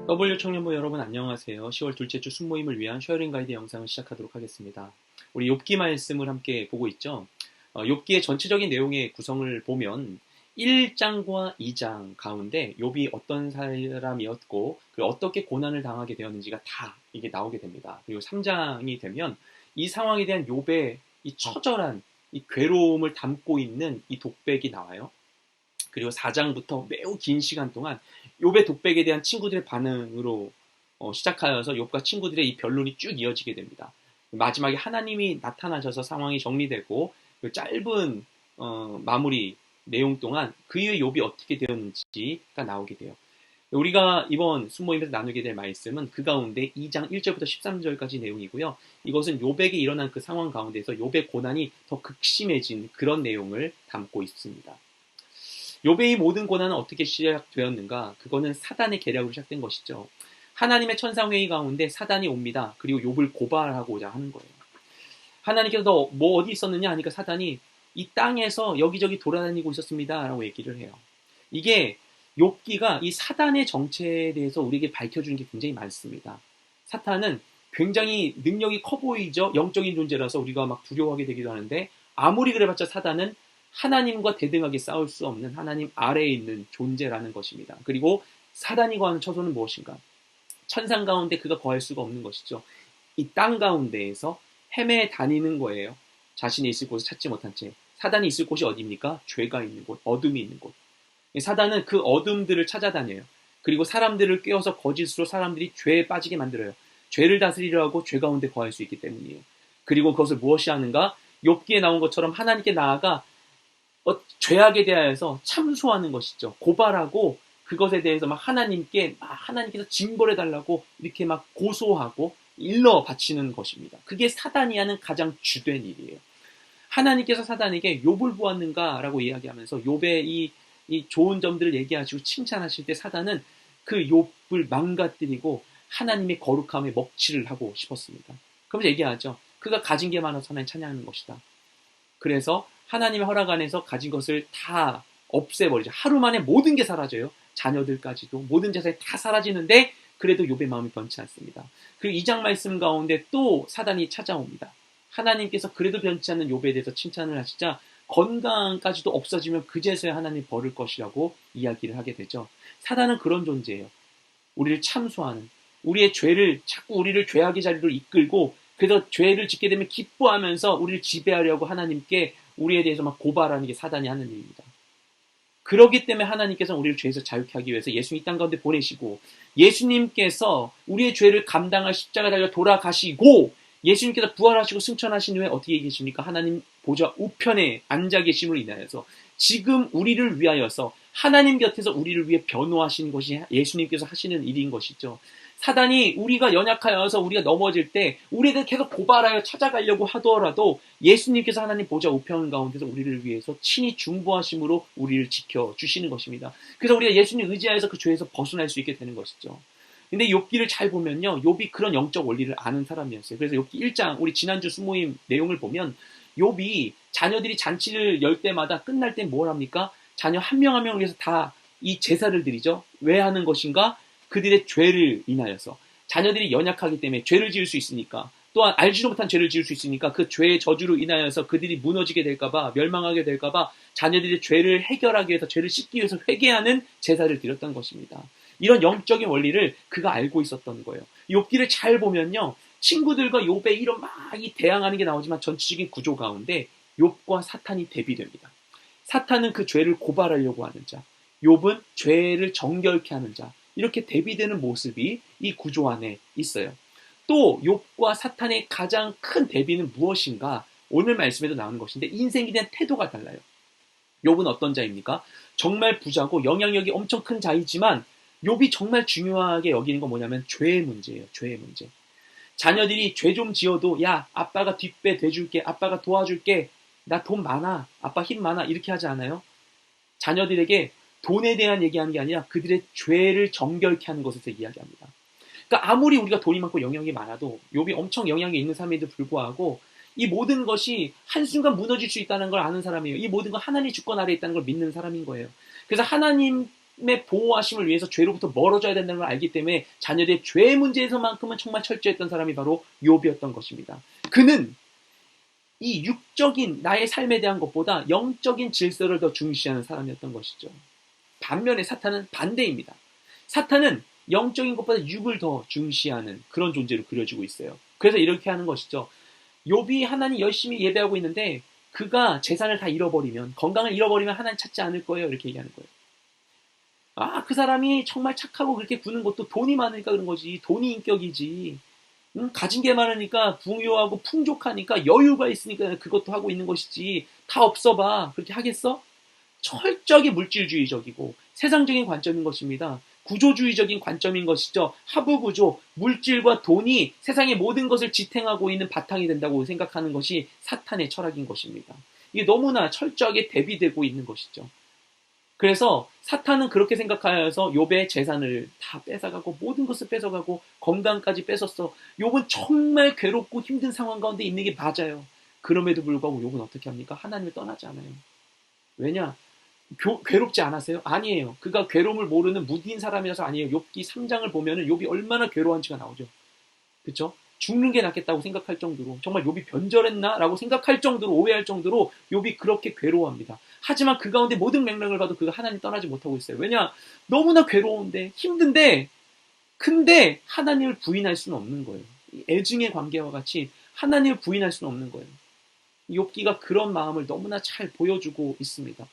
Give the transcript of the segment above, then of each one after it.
W 청년부 여러분 안녕하세요. 10월 둘째 주 순모임을 위한 쉐어링 가이드 영상을 시작하도록 하겠습니다. 우리 욥기 말씀을 함께 보고 있죠. 욥기의 전체적인 내용의 구성을 보면 1장과 2장 가운데 욥이 어떤 사람이었고 어떻게 고난을 당하게 되었는지가 다 이게 나오게 됩니다. 그리고 3장이 되면 이 상황에 대한 욥의 이 처절한 이 괴로움을 담고 있는 이 독백이 나와요. 그리고 4장부터 매우 긴 시간 동안 욥의 독백에 대한 친구들의 반응으로 시작하여서 욥과 친구들의 이 변론이 쭉 이어지게 됩니다. 마지막에 하나님이 나타나셔서 상황이 정리되고 그 짧은 마무리 내용 동안 그 이후에 욥이 어떻게 되었는지가 나오게 돼요. 우리가 이번 순모임에서 나누게 될 말씀은 그 가운데 2장 1절부터 13절까지 내용이고요. 이것은 욥에게 일어난 그 상황 가운데서 욥의 고난이 더 극심해진 그런 내용을 담고 있습니다. 욥의 모든 고난은 어떻게 시작되었는가? 그거는 사단의 계략으로 시작된 것이죠. 하나님의 천상회의 가운데 사단이 옵니다. 그리고 욥을 고발하고자 하는 거예요. 하나님께서 너 뭐 어디 있었느냐 하니까 사단이 이 땅에서 여기저기 돌아다니고 있었습니다. 라고 얘기를 해요. 이게 욥기가 이 사단의 정체에 대해서 우리에게 밝혀주는 게 굉장히 많습니다. 사탄은 굉장히 능력이 커 보이죠. 영적인 존재라서 우리가 막 두려워하게 되기도 하는데 아무리 그래봤자 사단은 하나님과 대등하게 싸울 수 없는 하나님 아래에 있는 존재라는 것입니다. 그리고 사단이 거하는 처소는 무엇인가? 천상 가운데 그가 거할 수가 없는 것이죠. 이 땅 가운데에서 헤매 다니는 거예요. 자신이 있을 곳을 찾지 못한 채. 사단이 있을 곳이 어디입니까? 죄가 있는 곳, 어둠이 있는 곳. 사단은 그 어둠들을 찾아다녀요. 그리고 사람들을 꿰어서 거짓으로 사람들이 죄에 빠지게 만들어요. 죄를 다스리려 하고 죄 가운데 거할 수 있기 때문이에요. 그리고 그것을 무엇이 하는가? 욥기에 나온 것처럼 하나님께 나아가 죄악에 대하여서 참소하는 것이죠. 고발하고 그것에 대해서 막 하나님께서 징벌해 달라고 이렇게 막 고소하고 일러 바치는 것입니다. 그게 사단이 하는 가장 주된 일이에요. 하나님께서 사단에게 욥을 보았는가라고 이야기하면서 욥의 이 좋은 점들을 얘기하시고 칭찬하실 때 사단은 그 욥을 망가뜨리고 하나님의 거룩함에 먹칠을 하고 싶었습니다. 그러면서 얘기하죠. 그가 가진 게 많아서 하나님 찬양하는 것이다. 그래서 하나님의 허락 안에서 가진 것을 다 없애버리죠. 하루 만에 모든 게 사라져요. 자녀들까지도 모든 재산이 다 사라지는데 그래도 욥의 마음이 변치 않습니다. 그리고 2장 말씀 가운데 또 사단이 찾아옵니다. 하나님께서 그래도 변치 않는 욥에 대해서 칭찬을 하시자 건강까지도 없어지면 그제서야 하나님 벌을 것이라고 이야기를 하게 되죠. 사단은 그런 존재예요. 우리를 참소하는, 우리의 죄를 자꾸 우리를 죄악의 자리로 이끌고 그래서 죄를 짓게 되면 기뻐하면서 우리를 지배하려고 하나님께 우리에 대해서 막 고발하는 게 사단이 하는 일입니다. 그렇기 때문에 하나님께서 우리를 죄에서 자유케 하기 위해서 예수님 이 땅 가운데 보내시고 예수님께서 우리의 죄를 감당할 십자가 달려 돌아가시고 예수님께서 부활하시고 승천하신 후에 어떻게 계십니까? 하나님 보좌 우편에 앉아 계심으로 인하여서 지금 우리를 위하여서 하나님 곁에서 우리를 위해 변호하시는 것이 예수님께서 하시는 일인 것이죠. 사단이 우리가 연약하여서 우리가 넘어질 때 우리를 계속 고발하여 찾아가려고 하더라도 예수님께서 하나님 보좌 우편 가운데서 우리를 위해서 친히 중보하심으로 우리를 지켜주시는 것입니다. 그래서 우리가 예수님 의지하여서 그 죄에서 벗어날 수 있게 되는 것이죠. 근데 욥기를 잘 보면요. 욥이 그런 영적 원리를 아는 사람이었어요. 그래서 욥기 1장 우리 지난주 수모임 내용을 보면 욥이 자녀들이 잔치를 열 때마다 끝날 때 뭘 합니까? 자녀 한 명 한 명을 위해서 다 이 제사를 드리죠. 왜 하는 것인가? 그들의 죄를 인하여서 자녀들이 연약하기 때문에 죄를 지을 수 있으니까 또한 알지도 못한 죄를 지을 수 있으니까 그 죄의 저주로 인하여서 그들이 무너지게 될까봐 멸망하게 될까봐 자녀들의 죄를 해결하기 위해서 죄를 씻기 위해서 회개하는 제사를 드렸던 것입니다. 이런 영적인 원리를 그가 알고 있었던 거예요. 욥기를 잘 보면요. 친구들과 욥의 이런 막이 대항하는 게 나오지만 전체적인 구조 가운데 욥과 사탄이 대비됩니다. 사탄은 그 죄를 고발하려고 하는 자, 욥은 죄를 정결케 하는 자, 이렇게 대비되는 모습이 이 구조 안에 있어요. 또 욥과 사탄의 가장 큰 대비는 무엇인가? 오늘 말씀에도 나오는 것인데 인생에 대한 태도가 달라요. 욥은 어떤 자입니까? 정말 부자고 영향력이 엄청 큰 자이지만 욥이 정말 중요하게 여기는 건 뭐냐면 죄의 문제예요. 죄의 문제. 자녀들이 죄 좀 지어도 야 아빠가 뒷배 대줄게, 아빠가 도와줄게, 나 돈 많아, 아빠 힘 많아 이렇게 하지 않아요? 자녀들에게 돈에 대한 얘기하는 게 아니라 그들의 죄를 정결케 하는 것에서 이야기합니다. 그러니까 아무리 우리가 돈이 많고 영향이 많아도 욥이 엄청 영향이 있는 삶에도 불구하고 이 모든 것이 한순간 무너질 수 있다는 걸 아는 사람이에요. 이 모든 건 하나님의 주권 아래에 있다는 걸 믿는 사람인 거예요. 그래서 하나님 보호하심을 위해서 죄로부터 멀어져야 된다는 걸 알기 때문에 자녀들의 죄 문제에서만큼은 정말 철저했던 사람이 바로 욥이었던 것입니다. 그는 이 육적인 나의 삶에 대한 것보다 영적인 질서를 더 중시하는 사람이었던 것이죠. 반면에 사탄은 반대입니다. 사탄은 영적인 것보다 육을 더 중시하는 그런 존재로 그려지고 있어요. 그래서 이렇게 하는 것이죠. 욥이 하나님 열심히 예배하고 있는데 그가 재산을 다 잃어버리면, 건강을 잃어버리면 하나님 찾지 않을 거예요. 이렇게 얘기하는 거예요. 아, 그 사람이 정말 착하고 그렇게 구는 것도 돈이 많으니까 그런 거지. 돈이 인격이지. 가진 게 많으니까 부유하고 풍족하니까 여유가 있으니까 그것도 하고 있는 것이지. 다 없어봐. 그렇게 하겠어? 철저하게 물질주의적이고 세상적인 관점인 것입니다. 구조주의적인 관점인 것이죠. 하부구조, 물질과 돈이 세상의 모든 것을 지탱하고 있는 바탕이 된다고 생각하는 것이 사탄의 철학인 것입니다. 이게 너무나 철저하게 대비되고 있는 것이죠. 그래서 사탄은 그렇게 생각하여서 욥의 재산을 다 뺏어가고 모든 것을 뺏어가고 건강까지 뺏었어. 욥은 정말 괴롭고 힘든 상황 가운데 있는 게 맞아요. 그럼에도 불구하고 욥은 어떻게 합니까? 하나님을 떠나지 않아요. 왜냐? 괴롭지 않았어요? 아니에요. 그가 괴로움을 모르는 무딘 사람이라서 아니에요. 욥기 3장을 보면은 욥이 얼마나 괴로운지가 나오죠. 그렇죠? 죽는 게 낫겠다고 생각할 정도로, 정말 욥이 변절했나라고 생각할 정도로, 오해할 정도로 욥이 그렇게 괴로워합니다. 하지만 그 가운데 모든 맥락을 봐도 그가 하나님 떠나지 못하고 있어요. 왜냐? 너무나 괴로운데, 힘든데, 근데 하나님을 부인할 수는 없는 거예요. 애증의 관계와 같이 하나님을 부인할 수는 없는 거예요. 욥기가 그런 마음을 너무나 잘 보여주고 있습니다.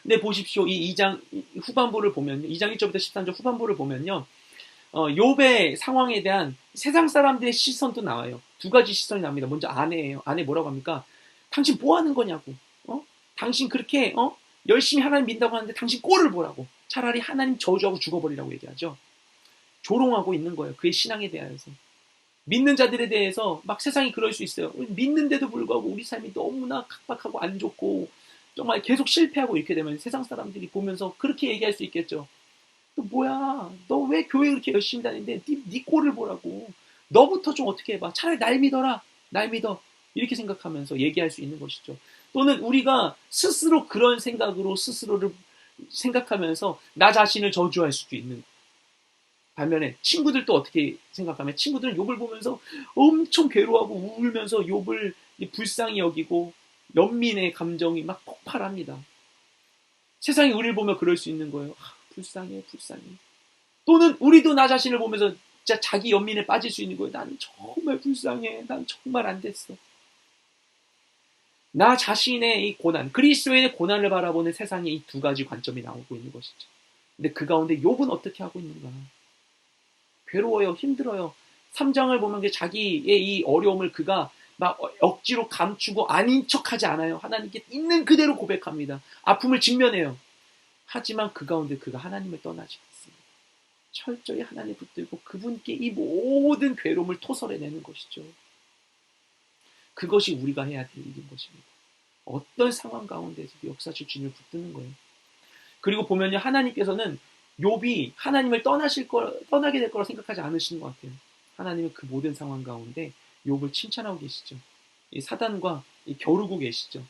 근데 보십시오. 이 2장 후반부를 보면요. 2장 1절부터 13절 후반부를 보면요. 욥의 상황에 대한 세상 사람들의 시선도 나와요. 두 가지 시선이 나옵니다. 먼저 아내예요. 아내 뭐라고 합니까? 당신 뭐 하는 거냐고. 당신 그렇게 열심히 하나님 믿는다고 하는데 당신 꼴을 보라고. 차라리 하나님 저주하고 죽어버리라고 얘기하죠. 조롱하고 있는 거예요. 그의 신앙에 대해서. 믿는 자들에 대해서 막 세상이 그럴 수 있어요. 믿는데도 불구하고 우리 삶이 너무나 각박하고 안 좋고 정말 계속 실패하고 이렇게 되면 세상 사람들이 보면서 그렇게 얘기할 수 있겠죠. 너 뭐야? 너 왜 교회 그렇게 열심히 다니는데 네 꼴을 보라고. 너부터 좀 어떻게 해봐. 차라리 날 믿어라. 날 믿어. 이렇게 생각하면서 얘기할 수 있는 것이죠. 또는 우리가 스스로 그런 생각으로 스스로를 생각하면서 나 자신을 저주할 수도 있는 거예요. 반면에 친구들도 어떻게 생각하면 친구들은 욥을 보면서 엄청 괴로워하고 울면서 욥을 불쌍히 여기고 연민의 감정이 막 폭발합니다. 세상이 우리를 보며 그럴 수 있는 거예요. 불쌍해, 불쌍해. 또는 우리도 나 자신을 보면서 진짜 자기 연민에 빠질 수 있는 거예요. 나는 정말 불쌍해. 난 정말 안 됐어. 나 자신의 이 고난, 그리스도인의 고난을 바라보는 세상의 이 두 가지 관점이 나오고 있는 것이죠. 근데 그 가운데 욥은 어떻게 하고 있는가? 괴로워요, 힘들어요. 3장을 보면 자기의 이 어려움을 그가 막 억지로 감추고 아닌 척하지 않아요. 하나님께 있는 그대로 고백합니다. 아픔을 직면해요. 하지만 그 가운데 그가 하나님을 떠나지 않습니다. 철저히 하나님을 붙들고 그분께 이 모든 괴로움을 토설해내는 것이죠. 그것이 우리가 해야 될 일인 것입니다. 어떤 상황 가운데서도 역사실 주님을 붙드는 거예요. 그리고 보면요, 하나님께서는 욥이 하나님을 떠나게 될 거라 생각하지 않으시는 것 같아요. 하나님은 그 모든 상황 가운데 욥을 칭찬하고 계시죠. 이 사단과 겨루고 계시죠.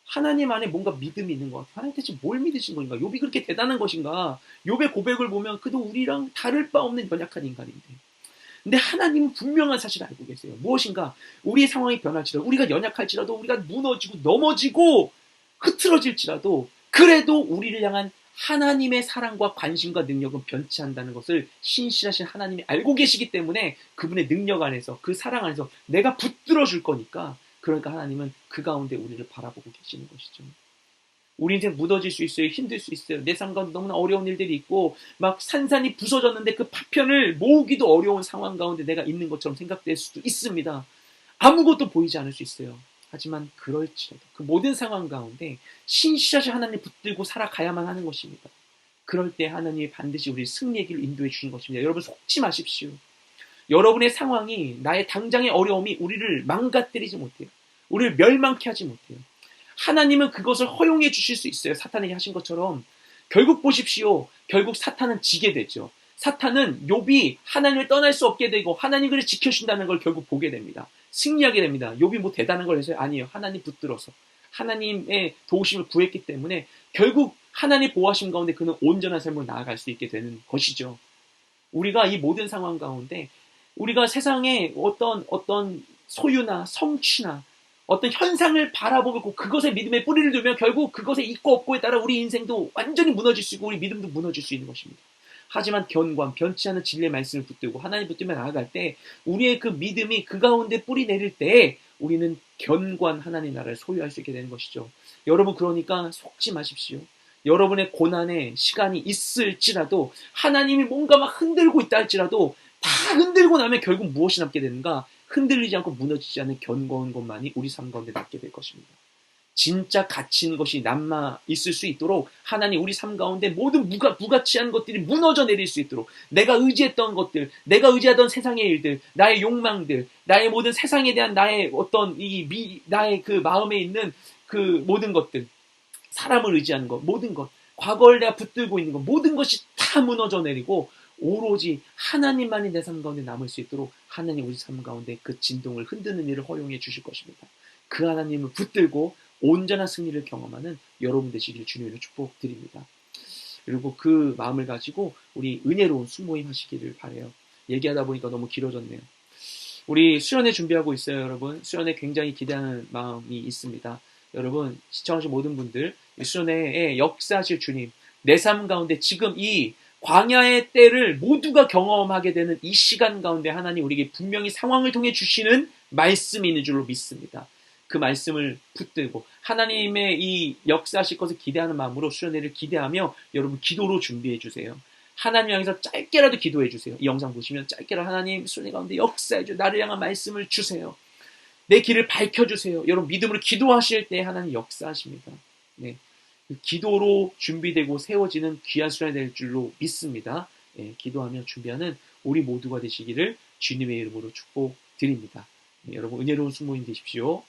하나님 안에 뭔가 믿음이 있는 것 같아요. 하나님 대체 뭘 믿으신 건가? 욥이 그렇게 대단한 것인가? 욥의 고백을 보면 그도 우리랑 다를 바 없는 연약한 인간인데. 근데 하나님은 분명한 사실을 알고 계세요. 무엇인가? 우리의 상황이 변할지라도, 우리가 연약할지라도, 우리가 무너지고 넘어지고 흐트러질지라도 그래도 우리를 향한 하나님의 사랑과 관심과 능력은 변치 않는다는 것을 신실하신 하나님이 알고 계시기 때문에 그분의 능력 안에서, 그 사랑 안에서 내가 붙들어 줄 거니까, 그러니까 하나님은 그 가운데 우리를 바라보고 계시는 것이죠. 우리 인생 무너질 수 있어요. 힘들 수 있어요. 내 삶 가운데 너무나 어려운 일들이 있고 막 산산이 부서졌는데 그 파편을 모으기도 어려운 상황 가운데 내가 있는 것처럼 생각될 수도 있습니다. 아무것도 보이지 않을 수 있어요. 하지만 그럴지라도 그 모든 상황 가운데 신실하신 하나님 붙들고 살아가야만 하는 것입니다. 그럴 때 하나님이 반드시 우리 승리의 길을 인도해 주시는 것입니다. 여러분 속지 마십시오. 여러분의 상황이, 나의 당장의 어려움이 우리를 망가뜨리지 못해요. 우리를 멸망케 하지 못해요. 하나님은 그것을 허용해 주실 수 있어요. 사탄에게 하신 것처럼. 결국 보십시오. 결국 사탄은 지게 되죠. 사탄은 욥이 하나님을 떠날 수 없게 되고 하나님 그를 지켜준다는 걸 결국 보게 됩니다. 승리하게 됩니다. 욥이 뭐 대단한 걸 해서요? 아니에요. 하나님 붙들어서 하나님의 도우심을 구했기 때문에 결국 하나님의 보호하심 가운데 그는 온전한 삶으로 나아갈 수 있게 되는 것이죠. 우리가 이 모든 상황 가운데 우리가 세상에 어떤 소유나 성취나 어떤 현상을 바라보고 그것에 믿음의 뿌리를 두면 결국 그것에 있고 없고에 따라 우리 인생도 완전히 무너질 수 있고 우리 믿음도 무너질 수 있는 것입니다. 하지만 견고한 변치 않은 진리의 말씀을 붙들고 하나님 붙들며 나아갈 때 우리의 그 믿음이 그 가운데 뿌리 내릴 때 우리는 견고한 하나님 나라를 소유할 수 있게 되는 것이죠. 여러분 그러니까 속지 마십시오. 여러분의 고난의 시간이 있을지라도 하나님이 뭔가 막 흔들고 있다 할지라도 다 흔들고 나면 결국 무엇이 남게 되는가? 흔들리지 않고 무너지지 않는 견고한 것만이 우리 삶 가운데 남게 될 것입니다. 진짜 가치 있는 것이 남아 있을 수 있도록 하나님 우리 삶 가운데 모든 무가치한 것들이 무너져 내릴 수 있도록 내가 의지했던 것들, 내가 의지하던 세상의 일들, 나의 욕망들, 나의 모든 세상에 대한 나의 나의 그 마음에 있는 그 모든 것들, 사람을 의지하는 것, 모든 것, 과거를 내가 붙들고 있는 것, 모든 것이 다 무너져 내리고 오로지 하나님만이 내 삶 가운데 남을 수 있도록 하나님 우리 삶 가운데 그 진동을 흔드는 일을 허용해 주실 것입니다. 그 하나님을 붙들고 온전한 승리를 경험하는 여러분 되시기를 주님으로 축복드립니다. 그리고 그 마음을 가지고 우리 은혜로운 순모임 하시기를 바라요. 얘기하다 보니까 너무 길어졌네요. 우리 수련회 준비하고 있어요, 여러분. 수련회 굉장히 기대하는 마음이 있습니다. 여러분, 시청하신 모든 분들, 수련회에 역사하실 주님, 내 삶 가운데 지금 이 광야의 때를 모두가 경험하게 되는 이 시간 가운데 하나님 우리에게 분명히 상황을 통해 주시는 말씀이 있는 줄로 믿습니다. 그 말씀을 붙들고 하나님의 이 역사하실 것을 기대하는 마음으로 수련회를 기대하며 여러분 기도로 준비해 주세요. 하나님 향해서 짧게라도 기도해 주세요. 이 영상 보시면 짧게라도 하나님 수련회 가운데 역사해 주세요. 나를 향한 말씀을 주세요. 내 길을 밝혀주세요. 여러분 믿음으로 기도하실 때 하나님 역사하십니다. 네, 기도로 준비되고 세워지는 귀한 수련회 될 줄로 믿습니다. 네, 기도하며 준비하는 우리 모두가 되시기를 주님의 이름으로 축복드립니다. 네, 여러분 은혜로운 순모임 되십시오.